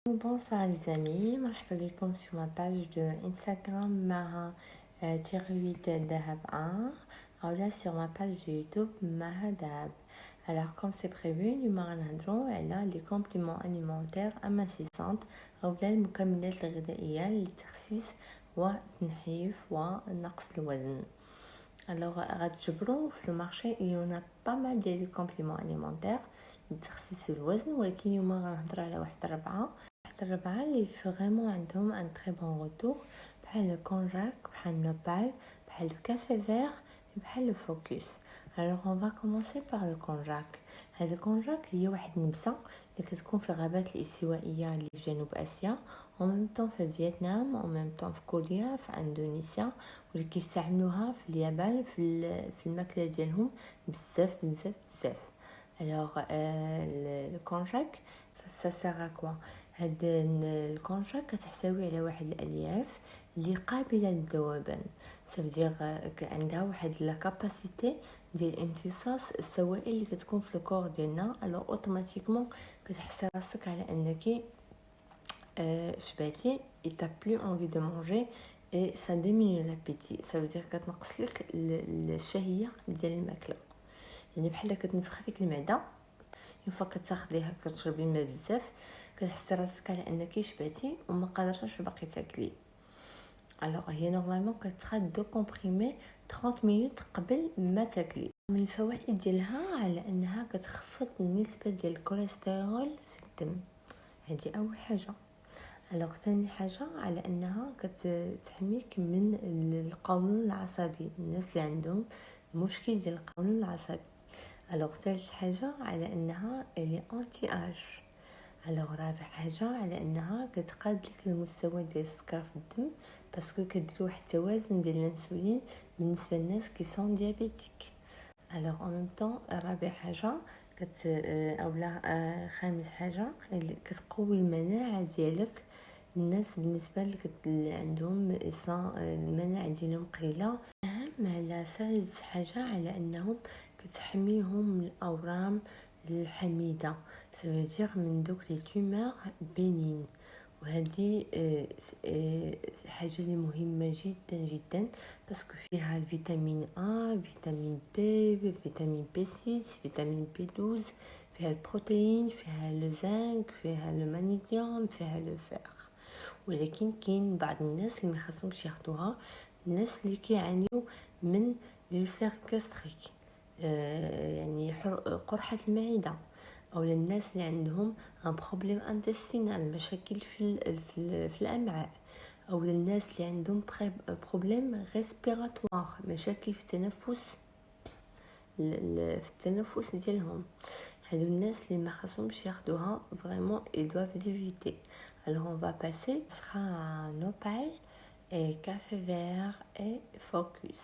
Bonsoir les amis, مرحبا بكم sur ma page de Instagram Maha-8 Dahab 1 ou là sur ma page de YouTube Maha Dahab. Alors comme c'est prévu, nous allons parler les compléments alimentaires amincissantes ou là les مكملات الغذائية للتخسيس والتنحيف ونقص الوزن. Alors غتجبروا في المارشي il y en a pas mal de compléments alimentaires لتخسيس الوزن ولكن اليوم غنهضر على واحد الربعة اللي فريمون عندهم ان تري بون روتور بحال الكونجاك بحال نوبال بحال الكافي فير بحال الفوكس. alors on va commencer par le konjac. هذا الكونجاك هي واحد النبته اللي كتكون في الغابات الاستوائيه اللي في جنوب اسيا و ميم طون في فيتنام و ميم طون في كوريا في اندونيسيا واللي كيستعملوها في اليابان في الماكله ديالهم بزاف بزاف بزاف. alors le konjac ça sert à quoi؟ هاد الكونجاك كتحتوي على واحد الالياف اللي قابله للذوبان، صافدير عندها واحد لا كاباسيتي ديال امتصاص السوائل اللي كتكون في الكور ديالنا. الو اوتوماتيكمون كتحسي راسك على انك شبعتي et t'as plus envie de manger et ça diminue l'appétit. ça veut dire كتنقص لك الشهيه ديال الماكله، يعني بحال كتنفخ لك المعده. ينفع كتاخذ ليها كتشربي الماء بزاف كتحسي راسك على انك شبعتي وما قادرش باقي تاكلي. الوغ هي نورمالمون كتاخذ دو كومبريمي 30 مينوت قبل ما تاكلي. من الفوائد ديالها على انها كتخفض النسبه ديال الكوليسترول في الدم، هذه اول حاجه. الوغ ثاني حاجه على انها كتحميك من القولون العصبي، الناس اللي عندهم مشكل ديال القولون العصبي. الوغ ثالث حاجه على انها لي انتي اج. الوغ رابع حاجه على انها كتقاد لك المستوى ديال السكر في الدم باسكو كدير واحد التوازن ديال الانسولين بالنسبه للناس كي سون ديابيتيك. الوغ ان ميم طون رابع حاجه اولا خامس حاجه اللي كتقوي المناعه ديالك. الناس بالنسبه لك اللي عندهم المناعه ديالهم قليله، اهم على سادس حاجه على انهم كتحميهم من الاورام الحميده، سوادير من دوك لي تومور بنين. وهذه حاجه اللي مهمه جدا جدا باسكو فيها الفيتامين A، فيتامين B، فيتامين B6، فيتامين B12، فيها البروتين، فيها لو زنك، فيها لو مغنيسيوم، فيها لو فير. ولكن كاين بعض الناس اللي ما خاصهمش ياخذوها، الناس اللي كيعانيو من لوسير كاستريك، يعني قرحه المعده، او الناس اللي عندهم ان بروبليم انتستينال، مشاكل في الامعاء، او الناس اللي عندهم بروبليم ريسبيراتوار، مشاكل في التنفس ديالهم. هادو الناس اللي ما خاصهمش ياخذوها فريمون ils doivent l'éviter. alors on va passer sera nopal et café vert et focus.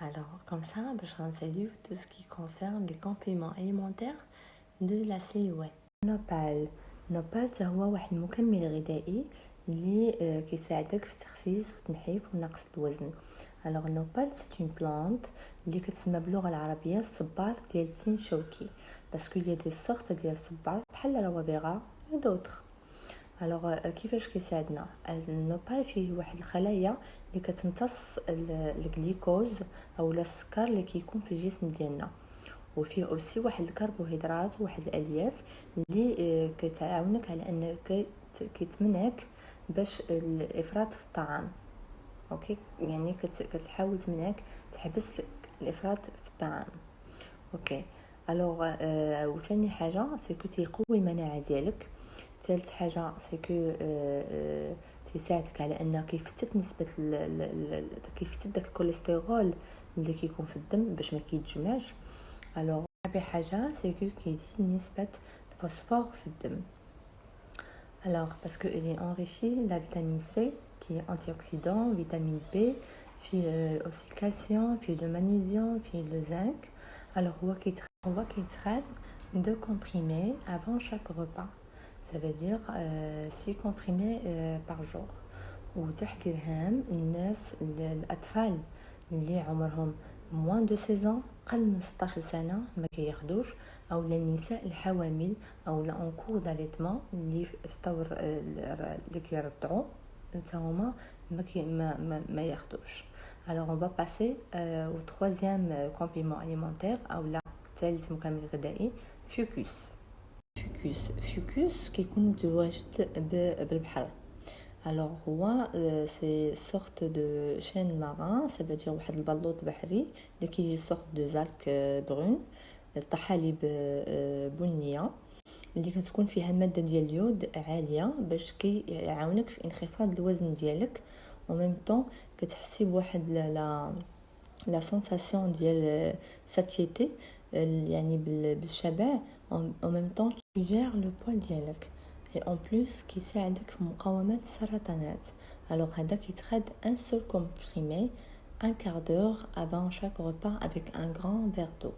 alors comme ça باش غنساليو tout ce qui concerne les compléments alimentaires de la silhouette. نوبال هو واحد المكمل غذائي اللي كيساعدك في التخسيس والتنحيف ونقص الوزن. الوغ نوبال سي اون بلانت اللي كتسمى باللغه العربيه الصبار ديال التين شوكي باسكو لي دي سورت ديال الصبار بحال الروافيرا و دوطخ. الوغ كيفاش كيساعدنا؟ النوبال فيه واحد الخلايا اللي كتمتص الجليكوز او السكر اللي كيكون في الجسم ديالنا، وفيه اوسي واحد الكربوهيدرات وواحد الالياف اللي كتعاونك على انك كتمنعك باش الافراط في الطعام. اوكي، يعني كتحاول تمنعك تحبس الافراط في الطعام. اوكي، الوغ وثاني حاجه سيكو تيقوي المناعه ديالك. ثالث حاجه سيكو تساعدك على انه كيفتت نسبه كيفتت داك الكوليسترول اللي كيكون في الدم باش ما كيتجمعش. الوغ رابع حاجه سيكو كيزيد نسبه الفوسفور في الدم. الوغ باسكو il est enrichi la vitamine C qui est antioxydant, vitamine B, فيه aussi calcium, فيه le magnésium, فيه le zinc. alors هو كيتخاد 2 comprimés avant chaque repas. ça veut dire 6 comprimés par jour. وتحت الهام الناس الاطفال اللي عمرهم موان دو 16 قل من 16 سنه ما كياخدوش، اولا النساء الحوامل اولا اون كور داليتمون اللي في طور اللي كيرضعوا انت هما ما ياخدوش. alors on va passer au troisième complément alimentaire اولا ثالث مكمل غذائي فوكس. فوكس كيكون متواجد بالبحر. alors هو سي سورت دو شين ماران، ça veut dire واحد البلوط بحري اللي كيجي سورت دو زالك برون، طحالب بنيه اللي كتكون فيها الماده ديال اليود عاليه باش كيعاونك في انخفاض الوزن ديالك، و ميم طون كتحسي بواحد لا سونساسيون ديال ساتيتي يعني بالشبع، و ميم طون تجير لو بوا ديالك، et en plus كيساعدك في مقاومة السرطانات. alors هذا كيتخاد un seul comprimé un quart d'heure avant chaque repas avec un grand verre d'eau.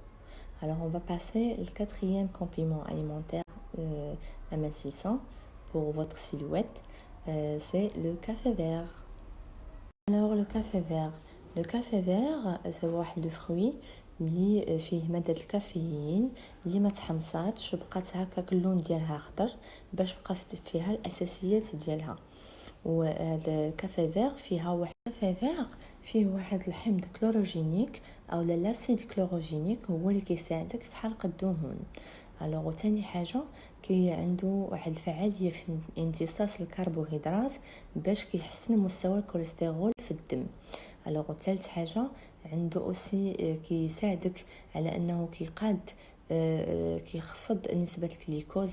alors on va passer le quatrième complément alimentaire amincissant pour votre silhouette, c'est le café vert. alors le café vert c'est واحد le fruit اللي فيه مادة الكافيين اللي ما تحمصاتش بقات هكاك اللون ديالها خضر باش بقى فيها الاساسيات ديالها. وهذا الكافي فيغ فيه واحد الحمض كلوروجينيك او لاسيد كلوروجينيك هو اللي كيساعدك في حرق الدهون. الوغ ثاني حاجه كي عنده واحد الفعاليه في امتصاص الكربوهيدرات باش كيحسن مستوى الكوليسترول في الدم. الوغ ثالث حاجه عنده اوسي كيساعدك على انه كيخفض نسبه الجليكوز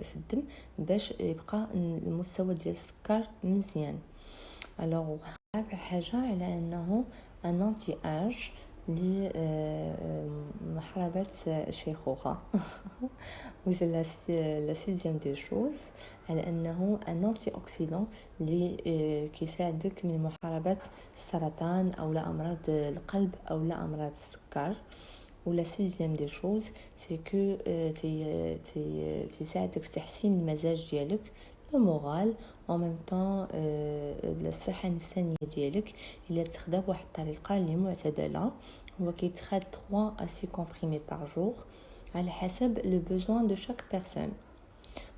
في الدم باش يبقى المستوى ديال السكر مزيان. الوغ رابع حاجه على انه ان انتي اج لمحاربه الشيخوخه وزي لا سيزيام دي شوز على انه ان انتي اوكسيدون اللي كيساعدك من محاربه السرطان او لا امراض القلب او لا امراض السكر. ولا سيزيام دي شوز سي كو تساعدك في تحسين المزاج ديالك، لو مورال، و ميم طون الصحه النفسانيه ديالك الا تاخدها بواحد الطريقه اللي معتدله. هو كيتخاد 3 à 6 comprimés par jour على حسب لو بوزوان دو شاك بيرسون.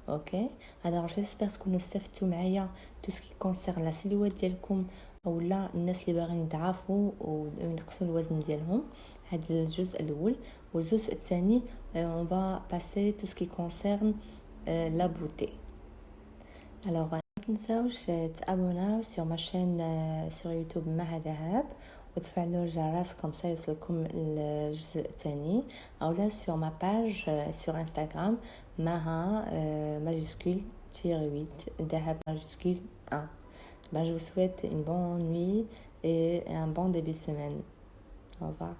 اوكي alors j'espère تكونوا استفدتوا معايا تو سكي كونسيرن لا سيلويت ديالكم اولا الناس اللي باغيين يضعفوا وينقصوا الوزن ديالهم. هذا الجزء الاول. والجزء الثاني on va passer tout ce qui concerne la beauté. alors ما تنساوش تابوناو sur ma chaîne sur YouTube مها ذهب وتفعلوا الجرس كم سا يوصلكم الجزء الثاني، اولا sur ma page sur Instagram مها majuscule -8 ذهب majuscule 1. je vous souhaite une bonne nuit et un bon début de semaine. Au revoir.